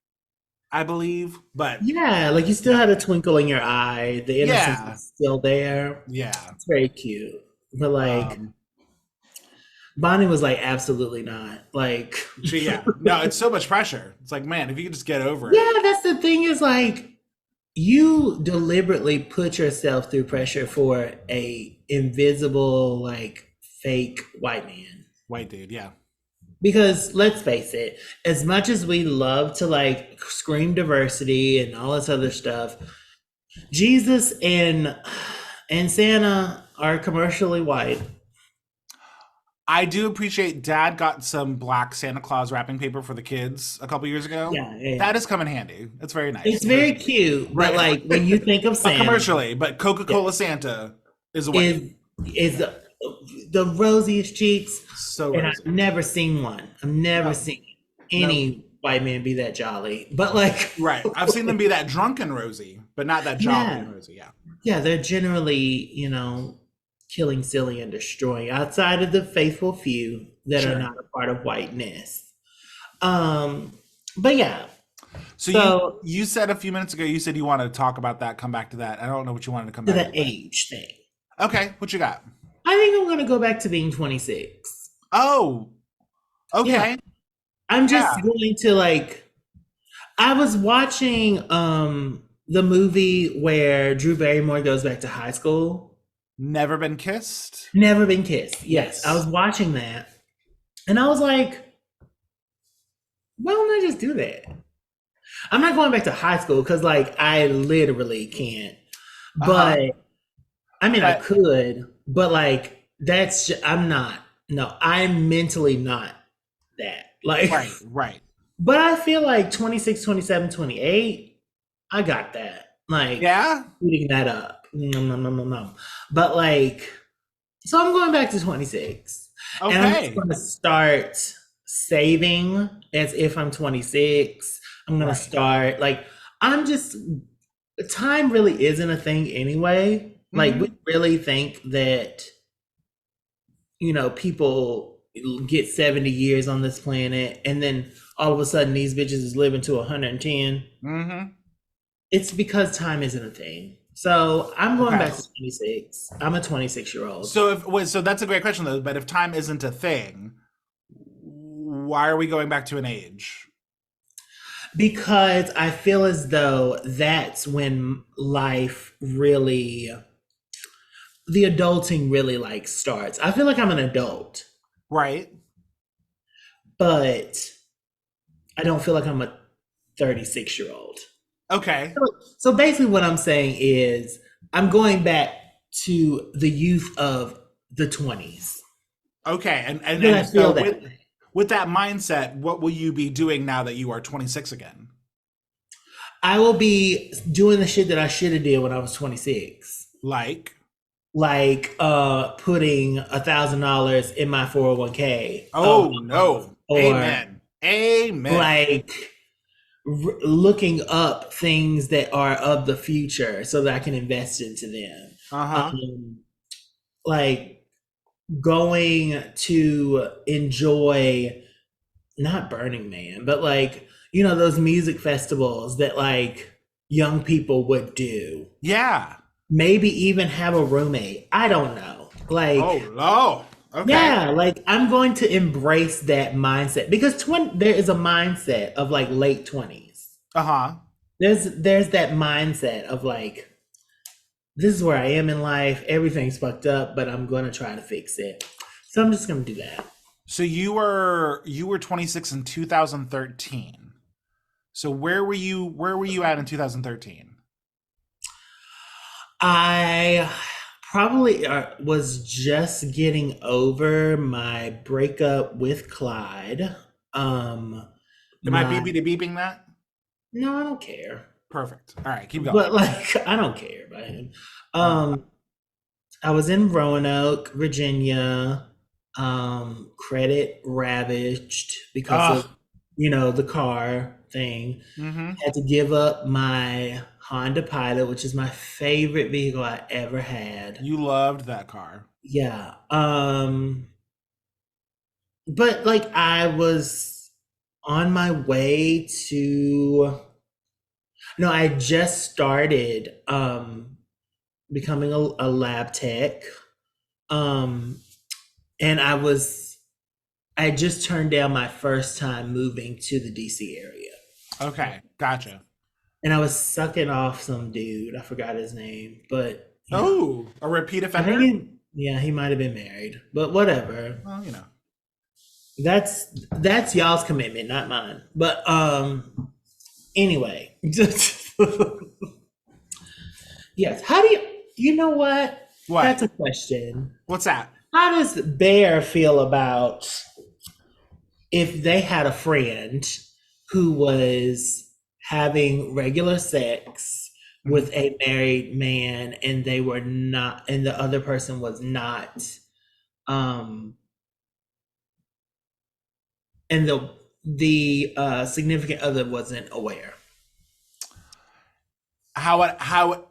Speaker 2: I believe. But
Speaker 1: Yeah. Like you still
Speaker 2: yeah,
Speaker 1: had a twinkle in your eye. The innocence
Speaker 2: yeah,
Speaker 1: is still there.
Speaker 2: yeah.
Speaker 1: It's very cute. But like
Speaker 2: Um,
Speaker 1: Bonnie was like, absolutely not. Like,
Speaker 2: yeah, no, it's so much pressure. It's like, man, if you could just get over it.
Speaker 1: yeah, that's the thing is like, you deliberately put yourself through pressure for a invisible, like, fake white man.
Speaker 2: White dude, yeah.
Speaker 1: Because let's face it, as much as we love to like scream diversity and all this other stuff, Jesus and Santa are commercially white.
Speaker 2: I do appreciate Dad got some black Santa Claus wrapping paper for the kids a couple years ago.
Speaker 1: Yeah, yeah,
Speaker 2: That
Speaker 1: yeah.
Speaker 2: has come in handy. It's very nice.
Speaker 1: It's very cute, but
Speaker 2: Right.
Speaker 1: like when you think of
Speaker 2: But
Speaker 1: Santa,
Speaker 2: commercially, but Coca
Speaker 1: yeah,
Speaker 2: Cola Santa is white.
Speaker 1: is the rosiest cheeks,
Speaker 2: So
Speaker 1: and I've
Speaker 2: rosy.
Speaker 1: never seen one. I've never
Speaker 2: No,
Speaker 1: seen
Speaker 2: no.
Speaker 1: any white man be that jolly. But like,
Speaker 2: Right. I've seen them be that drunken rosy, but not that jolly
Speaker 1: yeah,
Speaker 2: rosy. Yeah.
Speaker 1: yeah, they're generally killing silly and destroying. Outside of the faithful few that are
Speaker 2: Sure.
Speaker 1: not a part of whiteness. Um, but yeah,
Speaker 2: So
Speaker 1: so
Speaker 2: you said a few minutes ago you said you wanted to talk about that, come back to that. I don't know what you wanted to come
Speaker 1: to
Speaker 2: back
Speaker 1: the
Speaker 2: to, but
Speaker 1: age thing,
Speaker 2: okay, what you got?
Speaker 1: I think I'm gonna go back to being 26.
Speaker 2: Oh,
Speaker 1: Yeah,
Speaker 2: okay.
Speaker 1: I'm just
Speaker 2: Yeah.
Speaker 1: going to like. I was watching the movie where Drew Barrymore goes back to high school.
Speaker 2: Never been kissed?
Speaker 1: Never been kissed. Yes, I was
Speaker 2: Yes.
Speaker 1: watching that, and I was like, why don't I just do that? I'm not going back to high school because like I literally can't.
Speaker 2: Uh-huh.
Speaker 1: But I mean, I
Speaker 2: But
Speaker 1: could, but like I'm not. No, I'm mentally not that. Like,
Speaker 2: right, right.
Speaker 1: but I feel like 26, 27, 28, I got that. Like,
Speaker 2: Yeah?
Speaker 1: eating that up. Nom, nom, nom, nom, nom. But like, so I'm going back to 26. And I'm just
Speaker 2: Okay.
Speaker 1: going to start saving as if I'm 26. I'm going to
Speaker 2: Right.
Speaker 1: start, like, I'm just, time really isn't a thing anyway. Like, we
Speaker 2: Hmm.
Speaker 1: really think that, people get 70 years on this planet and then all of a sudden these bitches is living to 110.
Speaker 2: Hmm.
Speaker 1: It's because time isn't a thing. So I'm going
Speaker 2: Okay.
Speaker 1: back to 26. I'm a 26-year-old.
Speaker 2: So that's a great question though, but if time isn't a thing, why are we going back to an age?
Speaker 1: Because I feel as though that's when life really, the adulting really like starts. I feel like I'm an adult,
Speaker 2: Right.
Speaker 1: but I don't feel like I'm a 36-year-old.
Speaker 2: Okay.
Speaker 1: So basically, what I'm saying is I'm going back to the youth of the 20s.
Speaker 2: Okay.
Speaker 1: But I
Speaker 2: And
Speaker 1: feel
Speaker 2: so
Speaker 1: that way.
Speaker 2: with that mindset, what will you be doing now that you are 26 again?
Speaker 1: I will be doing the shit that I should have did when I was 26.
Speaker 2: Like,
Speaker 1: Like putting $1,000 in my 401k a
Speaker 2: oh
Speaker 1: month,
Speaker 2: no.
Speaker 1: or
Speaker 2: Amen. Amen.
Speaker 1: like looking up things that are of the future so that I can invest into them.
Speaker 2: Uh-huh.
Speaker 1: Um, like going to enjoy not Burning Man, but like, those music festivals that like young people would do.
Speaker 2: Yeah.
Speaker 1: Maybe even have a roommate. I don't know.
Speaker 2: Oh,
Speaker 1: Like,
Speaker 2: no. Okay.
Speaker 1: yeah, like I'm going to embrace that mindset because there is a mindset of like late 20s.
Speaker 2: Uh-huh.
Speaker 1: There's that mindset of like, this is where I am in life. Everything's fucked up, but I'm gonna try to fix it. So I'm just gonna do that.
Speaker 2: So you were 26 in 2013. So where were you at in 2013?
Speaker 1: I probably was just getting over my breakup with Clyde.
Speaker 2: Am I
Speaker 1: My
Speaker 2: beeping that?
Speaker 1: No, I don't care.
Speaker 2: Perfect. All right, keep going.
Speaker 1: But like, I don't care about him.
Speaker 2: Uh,
Speaker 1: Um, I was in Roanoke, Virginia. Credit ravaged because of
Speaker 2: ugh.
Speaker 1: the car thing.
Speaker 2: Mm-hmm.
Speaker 1: Had to give up my Honda Pilot, which is my favorite vehicle I ever had.
Speaker 2: You loved that car.
Speaker 1: Yeah. But like I was on my way to no, I just started becoming a lab tech. Um and I just turned down my first time moving to the DC area.
Speaker 2: Okay, gotcha.
Speaker 1: And I was sucking off some dude. I forgot his name, but
Speaker 2: Oh, a repeat
Speaker 1: I think
Speaker 2: offender?
Speaker 1: he might have been married, but whatever.
Speaker 2: Well, you know.
Speaker 1: That's y'all's commitment, not mine. But anyway, yes. How do you know what?
Speaker 2: What?
Speaker 1: That's a question.
Speaker 2: What's that?
Speaker 1: How does Bear feel about if they had a friend who was having regular sex
Speaker 2: Mhm.
Speaker 1: with a married man and they were not, and the other person was not, um, and the significant other wasn't aware?
Speaker 2: How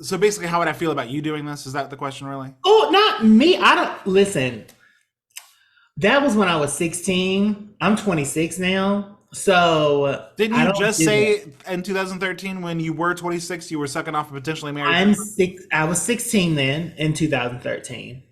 Speaker 2: so basically how would I feel about you doing this? Is that the question really?
Speaker 1: Oh, not me. I don't listen. That was when I was 16. I'm 26 now. So
Speaker 2: Didn't
Speaker 1: I
Speaker 2: you
Speaker 1: don't
Speaker 2: just
Speaker 1: do that.
Speaker 2: say in 2013 when you were 26 you were sucking off a potentially married
Speaker 1: I'm
Speaker 2: person?
Speaker 1: six. I was 16 then in 2013,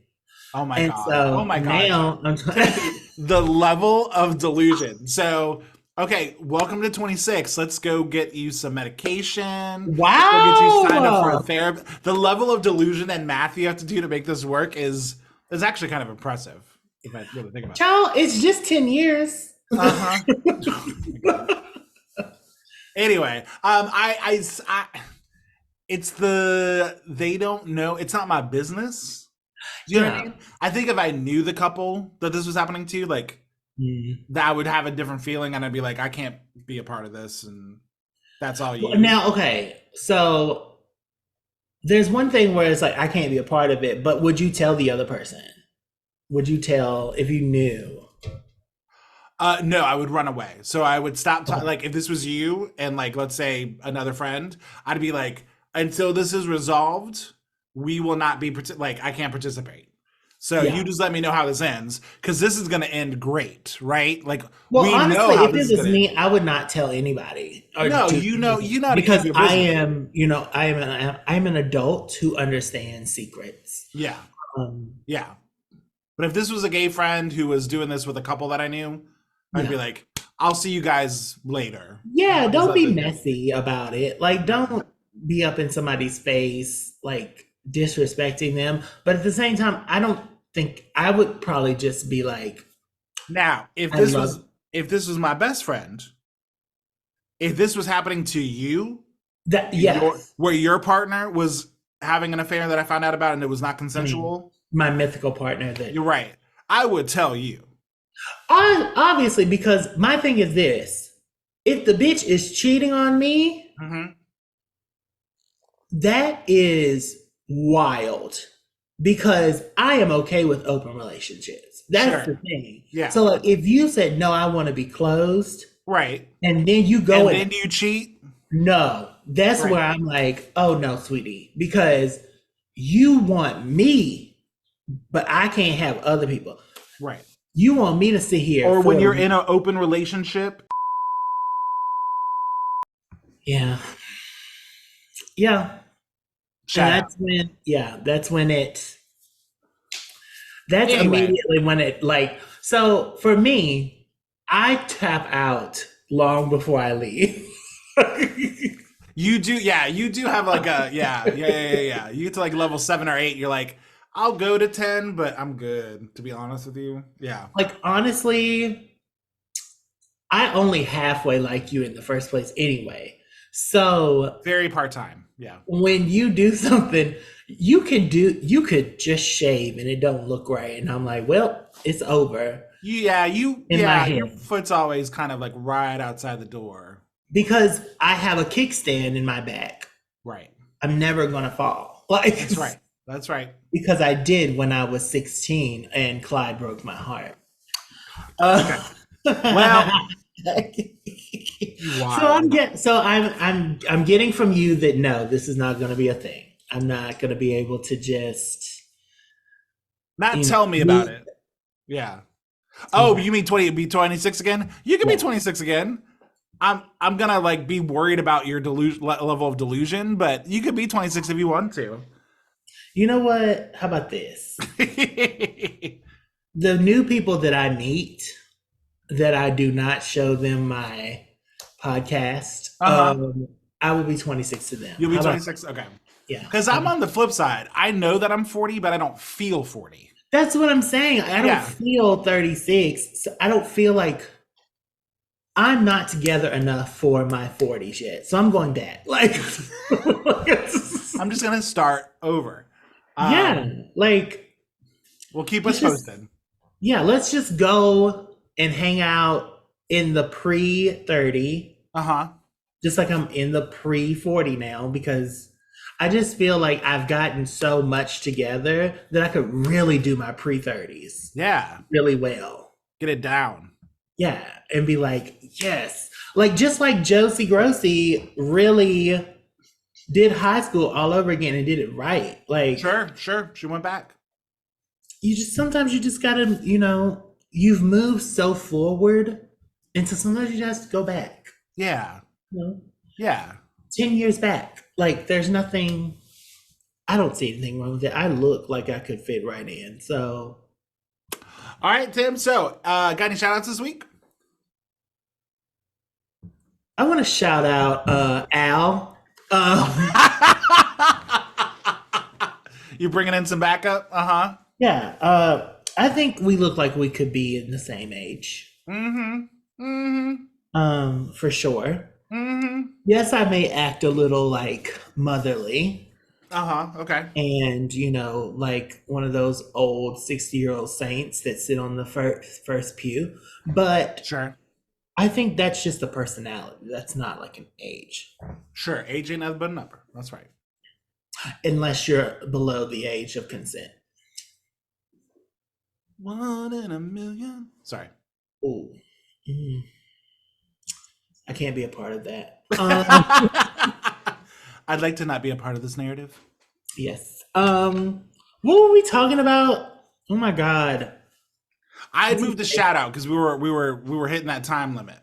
Speaker 2: Oh my
Speaker 1: and
Speaker 2: god. Oh
Speaker 1: so
Speaker 2: my god.
Speaker 1: now I'm.
Speaker 2: Timothy, the level of delusion. So, okay, welcome to 26. Let's go get you some medication. Let's go get you signed up for a
Speaker 1: Wow,
Speaker 2: therapy. The level of delusion and math you have to do to make this work is actually kind of impressive if I really think about it.
Speaker 1: child, it's just 10 years.
Speaker 2: Uh-huh. Oh my god. Anyway, it's they don't know. It's not my business. Do you know what I
Speaker 1: Yeah.
Speaker 2: mean? I think if I knew the couple that this was happening to, like
Speaker 1: Mm.
Speaker 2: that I would have a different feeling and I'd be like, I can't be a part of this and that's all you.
Speaker 1: Now, okay, so there's one thing where it's like I can't be a part of it, but would you tell the other person? Would you tell if you knew?
Speaker 2: No, I would run away. So I would stop
Speaker 1: Okay.
Speaker 2: like if this was you and like let's say another friend, I'd be like, until this is resolved, we will not be like I can't participate. So you
Speaker 1: Yeah.
Speaker 2: just let me know how this ends because this is going to end great, right? Like
Speaker 1: Well,
Speaker 2: we know
Speaker 1: honestly,
Speaker 2: how
Speaker 1: if
Speaker 2: this
Speaker 1: it
Speaker 2: is
Speaker 1: was
Speaker 2: going to end.
Speaker 1: me, I would not tell anybody or
Speaker 2: No,
Speaker 1: do
Speaker 2: you
Speaker 1: anything
Speaker 2: know how to keep
Speaker 1: because
Speaker 2: your
Speaker 1: I
Speaker 2: business.
Speaker 1: am, I'm an adult who understands secrets.
Speaker 2: Yeah,
Speaker 1: Um,
Speaker 2: yeah. But if this was a gay friend who was doing this with a couple that I knew, I'd be
Speaker 1: Yeah.
Speaker 2: like, I'll see you guys later.
Speaker 1: Yeah,
Speaker 2: What does
Speaker 1: don't
Speaker 2: that
Speaker 1: be
Speaker 2: to do?
Speaker 1: messy about it. Like,
Speaker 2: No.
Speaker 1: don't be up in somebody's face, like disrespecting them. But at the same time, I don't think I would probably just be like,
Speaker 2: Now,
Speaker 1: I love
Speaker 2: if this was my best friend, if this was happening to you,
Speaker 1: that. Yes.
Speaker 2: where your partner was having an affair that I found out about and it was not
Speaker 1: Mhm.
Speaker 2: consensual,
Speaker 1: My mythical partner that
Speaker 2: you're right. I would tell you.
Speaker 1: obviously, because my thing is this: if the bitch is cheating on me,
Speaker 2: Hmm.
Speaker 1: that is wild. Because I am okay with open relationships. That's the
Speaker 2: Sure.
Speaker 1: thing.
Speaker 2: Yeah.
Speaker 1: So, like, if you said no, I want to be closed,
Speaker 2: Right.
Speaker 1: and then you go
Speaker 2: And
Speaker 1: and
Speaker 2: then you cheat.
Speaker 1: no, that's
Speaker 2: Right.
Speaker 1: where I'm like, oh no, sweetie, because you want me, but I can't have other people.
Speaker 2: Right.
Speaker 1: You want me to sit here
Speaker 2: Or when
Speaker 1: for
Speaker 2: you're in an open relationship,
Speaker 1: yeah, yeah, and
Speaker 2: shout out.
Speaker 1: that's when that's
Speaker 2: Anyway,
Speaker 1: immediately when it like so for me, I tap out long before I leave.
Speaker 2: you do, yeah, you do have like a, yeah. You get to like level 7 or 8, you're like, I'll go to 10, but I'm good, to be honest with you. Yeah.
Speaker 1: Like honestly, I only halfway like you in the first place anyway. So
Speaker 2: Very part time. Yeah.
Speaker 1: when you do something, you could just shave and it don't look right. And I'm like, well, it's over in my
Speaker 2: Your
Speaker 1: head.
Speaker 2: foot's always kind of like right outside the door.
Speaker 1: Because I have a kickstand in my back.
Speaker 2: Right.
Speaker 1: I'm never gonna fall. Like
Speaker 2: That's right. That's right.
Speaker 1: because I did when I was 16 and Clyde broke my heart. Uh,
Speaker 2: Okay.
Speaker 1: so
Speaker 2: Well, you wild.
Speaker 1: I'm getting from you that no, this is not going to be a thing. I'm not going to be able to just
Speaker 2: Not
Speaker 1: you know
Speaker 2: tell me about
Speaker 1: move-
Speaker 2: it. Yeah. Oh,
Speaker 1: okay.
Speaker 2: you mean be 26 again? You can be
Speaker 1: Yeah.
Speaker 2: 26 again. I'm gonna like be worried about your level of delusion, but you could be 26 if you want to.
Speaker 1: You know what? How about this? The new people that I meet that I do not show them my podcast,
Speaker 2: Uh-huh.
Speaker 1: I will be 26 to them.
Speaker 2: You'll be
Speaker 1: How about that?
Speaker 2: 26? Okay.
Speaker 1: Yeah.
Speaker 2: Because I'm on the flip side. I know that I'm 40, but I don't feel 40.
Speaker 1: That's what I'm saying. I don't
Speaker 2: Yeah.
Speaker 1: feel 36. So I don't feel like I'm not together enough for my 40s yet. So I'm going back. Like,
Speaker 2: I'm just gonna start over.
Speaker 1: yeah,
Speaker 2: Um,
Speaker 1: like,
Speaker 2: we'll keep us
Speaker 1: let's just,
Speaker 2: posted.
Speaker 1: yeah, let's just go and hang out in the pre 30,
Speaker 2: Uh-huh.
Speaker 1: just like I'm in the pre 40 now, because I just feel like I've gotten so much together that I could really do my pre 30s
Speaker 2: Yeah.
Speaker 1: really well.
Speaker 2: Get it down.
Speaker 1: Yeah, and be like, yes. Like just like Josie Grossi really did high school all over again and did it right. Like
Speaker 2: Sure. She went back.
Speaker 1: you just sometimes you just gotta, you've moved so forward, and so sometimes you just go back.
Speaker 2: Yeah.
Speaker 1: You know,
Speaker 2: Yeah.
Speaker 1: 10 years back. Like there's nothing. I don't see anything wrong with it. I look like I could fit right in. So
Speaker 2: All right, Tim. So, got any shout outs this week?
Speaker 1: I want to shout out Al.
Speaker 2: You bringing in some backup? Uh-huh.
Speaker 1: Yeah, I think we look like we could be in the same age.
Speaker 2: Mm-hmm. Mm-hmm.
Speaker 1: For sure.
Speaker 2: Mm-hmm.
Speaker 1: Yes, I may act a little like motherly
Speaker 2: Uh-huh. Okay.
Speaker 1: and, like one of those old 60-year-old saints that sit on the first pew. But
Speaker 2: Sure.
Speaker 1: I think that's just a personality. That's not like an age,
Speaker 2: Sure. Age ain't nothing but a number. That's right.
Speaker 1: unless you're below the age of consent.
Speaker 2: 1 in a million. Sorry.
Speaker 1: Ooh. Mm. I can't be a part of that.
Speaker 2: I'd like to not be a part of this narrative.
Speaker 1: Yes. What were we talking about? Oh my God.
Speaker 2: I had moved the shout out because we were hitting that time limit.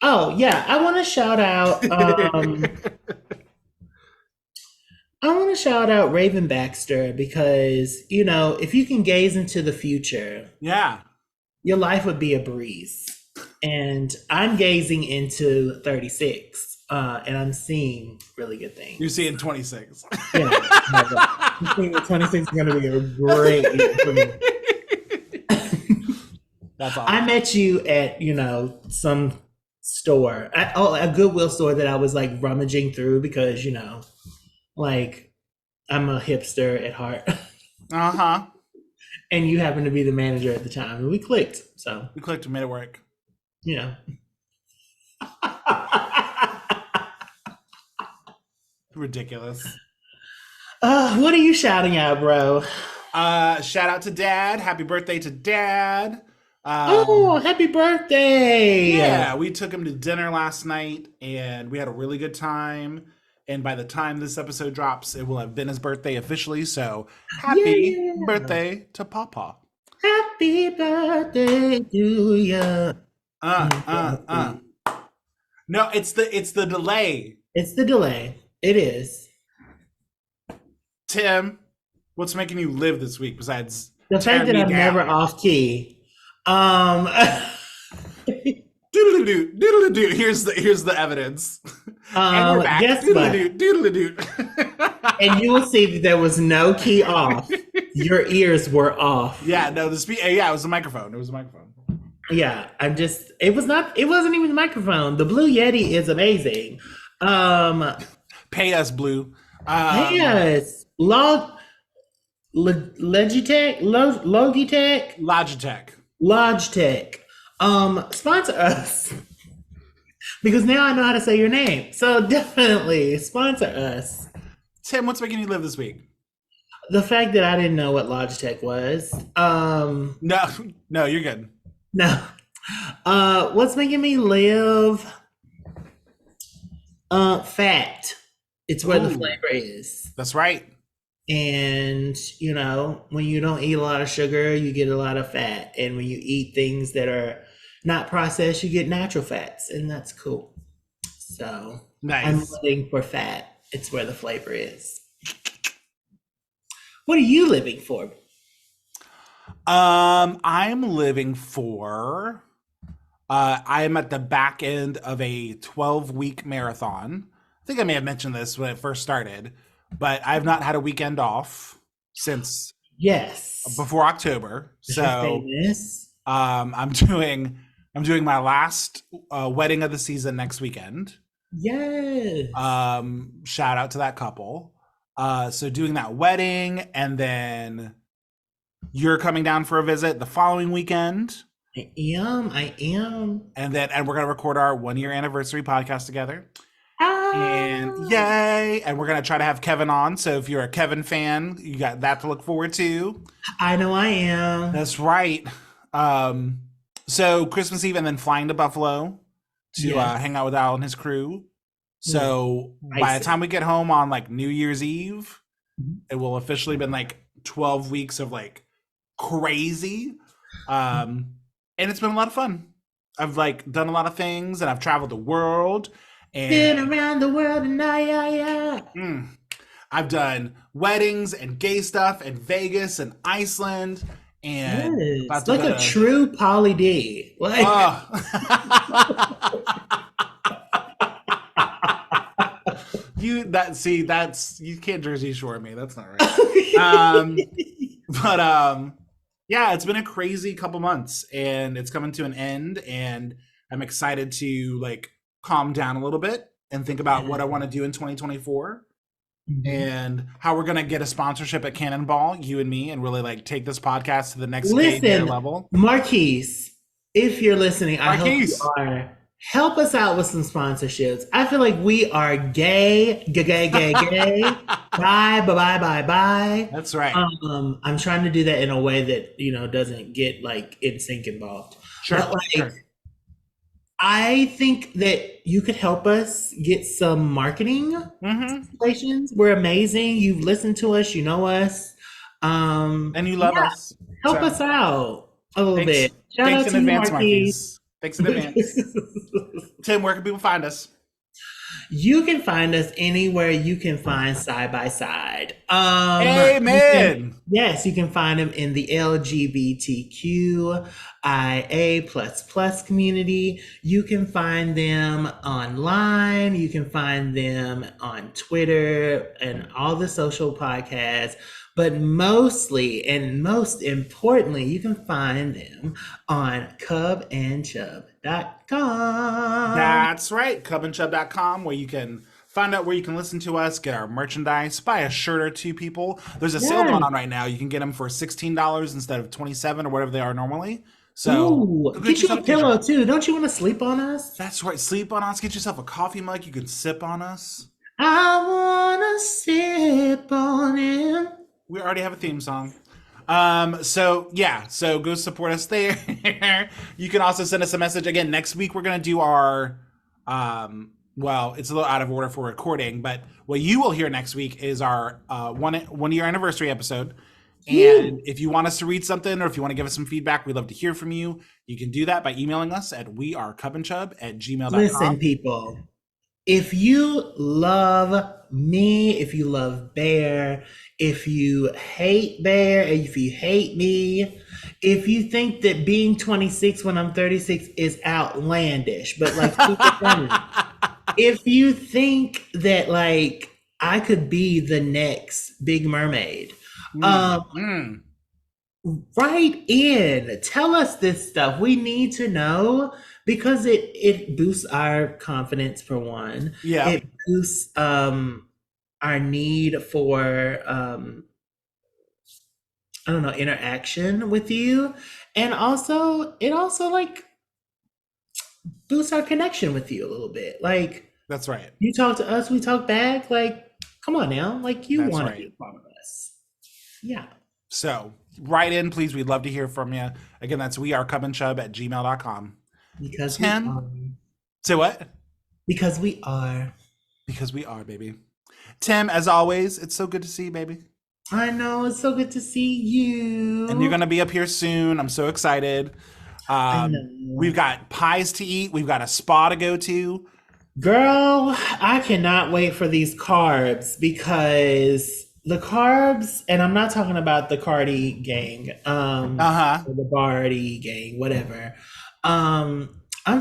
Speaker 1: Oh yeah, I want to shout out. I want to shout out Raven Baxter because if you can gaze into the future,
Speaker 2: Yeah.
Speaker 1: your life would be a breeze. And I'm gazing into 36, and I'm seeing really good
Speaker 2: You're
Speaker 1: things.
Speaker 2: seeing 26.
Speaker 1: Yeah, I think the 26 is going to be a great year for me.
Speaker 2: That's
Speaker 1: I
Speaker 2: awesome.
Speaker 1: met you at, some store, a Goodwill store that I was like rummaging through because, like I'm a hipster at heart.
Speaker 2: Uh-huh.
Speaker 1: And you happened to be the manager at the time, and we clicked. So,
Speaker 2: We clicked and made it work.
Speaker 1: you know.
Speaker 2: Ridiculous.
Speaker 1: What are you shouting out, bro?
Speaker 2: Shout out to Dad. Happy birthday to Dad.
Speaker 1: Oh, happy birthday!
Speaker 2: Yeah, we took him to dinner last night and we had a really good time. And by the time this episode drops, it will have been his birthday officially. So happy
Speaker 1: Yeah!
Speaker 2: birthday to Papa.
Speaker 1: Happy birthday to ya.
Speaker 2: Uh, uh, uh. No, it's the delay.
Speaker 1: It's the delay. It is.
Speaker 2: Tim, what's making you live this week besides
Speaker 1: The fact
Speaker 2: tearing
Speaker 1: that
Speaker 2: me
Speaker 1: I'm never
Speaker 2: down?
Speaker 1: off key. Um,
Speaker 2: Doodle doo, doodle doo. Here's the evidence. And we're back.
Speaker 1: guess
Speaker 2: Doodle
Speaker 1: what?
Speaker 2: doo, doodle doo.
Speaker 1: And you will see that there was no key off. Your ears were off.
Speaker 2: Yeah, no, yeah, it was the microphone. It was the microphone.
Speaker 1: Yeah, it wasn't even the microphone. The Blue Yeti is amazing. Um,
Speaker 2: Pay us, Blue.
Speaker 1: yes. Logitech,
Speaker 2: Logitech.
Speaker 1: Logitech. Sponsor us. Because now I know how to say your name. So definitely sponsor us.
Speaker 2: Tim, what's making you live this week?
Speaker 1: The fact that I didn't know what Logitech was.
Speaker 2: No, you're good.
Speaker 1: No. What's making me live? Fat. It's where the
Speaker 2: Ooh.
Speaker 1: flavor is.
Speaker 2: That's right.
Speaker 1: And, when you don't eat a lot of sugar, you get a lot of fat. And when you eat things that are not processed, you get natural fats. And that's cool. So I'm
Speaker 2: Nice.
Speaker 1: living for fat. It's where the flavor is. What are you living for?
Speaker 2: I'm living for I am at the back end of a 12-week marathon. I think I may have mentioned this when it first started, but I've not had a weekend off since
Speaker 1: Yes.
Speaker 2: before October. So
Speaker 1: Famous.
Speaker 2: I'm doing my last wedding of the season next weekend.
Speaker 1: Yes.
Speaker 2: Shout out to that couple. So doing that wedding, and then you're coming down for a visit the following weekend.
Speaker 1: I am.
Speaker 2: And we're gonna record our 1 year anniversary podcast together. And
Speaker 1: Ah,
Speaker 2: yay! And we're gonna try to have Kevin on. So if you're a Kevin fan, you got that to look forward to.
Speaker 1: I know I am.
Speaker 2: That's right. So Christmas Eve and then flying to Buffalo to
Speaker 1: Yes.
Speaker 2: hang out with Al and his crew. So by the
Speaker 1: Icy.
Speaker 2: time we get home on like New Year's Eve,
Speaker 1: Mhm.
Speaker 2: it will officially been like 12 weeks of like crazy. And it's been a lot of fun. I've like done a lot of things and I've traveled the world
Speaker 1: Been
Speaker 2: and
Speaker 1: around the world and yeah.
Speaker 2: I've done weddings and gay stuff in Vegas and Iceland and
Speaker 1: Yes.
Speaker 2: about to
Speaker 1: Like
Speaker 2: go
Speaker 1: a
Speaker 2: to
Speaker 1: true Polly D. Like
Speaker 2: you can't Jersey Shore me. That's not right. But yeah, it's been a crazy couple months and it's coming to an end and I'm excited to like calm down a little bit and think about what I want to do in 2024
Speaker 1: Mhm.
Speaker 2: and how we're gonna get a sponsorship at Cannonball, you and me, and really like take this podcast to the next gay dare
Speaker 1: Listen,
Speaker 2: level.
Speaker 1: Marquise, if you're listening, I hope
Speaker 2: Marquise.
Speaker 1: you are. Help us out with some sponsorships. I feel like we are gay. Bye, bye, bye, bye, bye.
Speaker 2: That's right.
Speaker 1: I'm trying to do that in a way that doesn't get like NSYNC involved.
Speaker 2: Sure.
Speaker 1: But like,
Speaker 2: Sure.
Speaker 1: I think that you could help us get some marketing situations. We're amazing. You've listened to us. You know us.
Speaker 2: And you love
Speaker 1: Yeah,
Speaker 2: us.
Speaker 1: help
Speaker 2: So,
Speaker 1: us out a little
Speaker 2: thanks,
Speaker 1: bit. Shout
Speaker 2: thanks
Speaker 1: out
Speaker 2: in
Speaker 1: to you,
Speaker 2: advance,
Speaker 1: Marquise.
Speaker 2: Marquise. Thanks in advance. Tim, where can people find us?
Speaker 1: You can find us anywhere you can find side by side. You can,
Speaker 2: Amen.
Speaker 1: yes, you can find them in the LGBTQIA plus community. You can find them online. You can find them on Twitter and all the social podcasts. But mostly and most importantly, you can find them on cubandchub.com.
Speaker 2: That's right, cubandchub.com, where you can find out where you can listen to us, get our merchandise, buy a shirt or two, people. There's a sale going
Speaker 1: Yes.
Speaker 2: on right now. You can get them for $16 instead of 27 or whatever they are normally. So
Speaker 1: Ooh,
Speaker 2: go get
Speaker 1: get you
Speaker 2: yourself
Speaker 1: a
Speaker 2: a t-shirt.
Speaker 1: pillow too. Don't you want to sleep on us?
Speaker 2: That's right. Sleep on us. Get yourself a coffee mug. You can sip on us.
Speaker 1: I wanna sip on him.
Speaker 2: We already have a theme song. So yeah, so go support us there. You can also send us a message. Again, next week we're gonna do our well, it's a little out of order for recording, but what you will hear next week is our one year anniversary episode. And
Speaker 1: Woo.
Speaker 2: if you want us to read something or if you want to give us some feedback, we'd love to hear from you. You can do that by emailing us at
Speaker 1: Listen,
Speaker 2: wearecubandchub@gmail.com.
Speaker 1: people. If you love me, if you love Bear, if you hate Bear, if you hate me, if you think that being 26 when I'm 36 is outlandish, but like super funny, if you think that like I could be the next Big Mermaid,
Speaker 2: Mm,
Speaker 1: um,
Speaker 2: mm.
Speaker 1: write in. Tell us this stuff. We need to know because it boosts our confidence for one.
Speaker 2: Yeah,
Speaker 1: It boosts our need for I don't know, interaction with you. And also it also like boosts our connection with you a little bit. Like
Speaker 2: that's right.
Speaker 1: you talk to us, we talk back. Like, come on now. Like you
Speaker 2: That's
Speaker 1: want to
Speaker 2: right.
Speaker 1: be a part of us. Yeah.
Speaker 2: So write in, please. We'd love to hear from you. Again, that's wearecubandchub@gmail.com.
Speaker 1: Because we are.
Speaker 2: Tim, say what?
Speaker 1: Because we are.
Speaker 2: Because we are, baby. Tim, as always, it's so good to see you, baby.
Speaker 1: I know, it's so good to see
Speaker 2: And you're
Speaker 1: you.
Speaker 2: gonna be up here soon. I'm so excited.
Speaker 1: I
Speaker 2: We've
Speaker 1: know.
Speaker 2: got pies to eat. We've got a spa to go to.
Speaker 1: Girl, I cannot wait for these carbs because the carbs, and I'm not talking about the Cardi gang,
Speaker 2: Uh huh.
Speaker 1: or the Bardi gang, whatever. I'm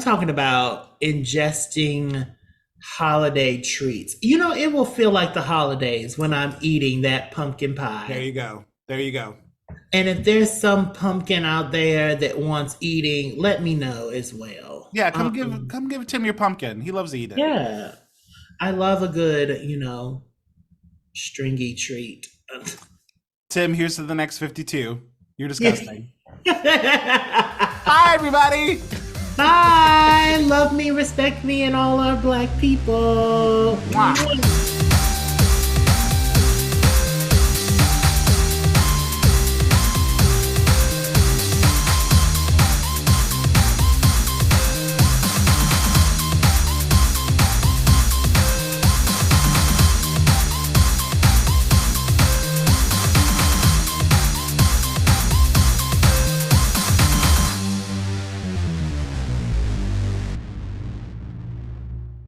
Speaker 1: talking about ingesting holiday treats. You know, it will feel like the holidays when I'm eating that pumpkin
Speaker 2: There
Speaker 1: pie.
Speaker 2: you go. There you go.
Speaker 1: And if there's some pumpkin out there that wants eating, let me know as well.
Speaker 2: Yeah, come give Tim your pumpkin. He loves to eat it.
Speaker 1: Yeah, I love a good, stringy treat.
Speaker 2: Tim, here's to the next 52. You're
Speaker 1: Yeah.
Speaker 2: disgusting. Bye, everybody.
Speaker 1: Bye. Love me, respect me, and all our black people.
Speaker 2: Mwah.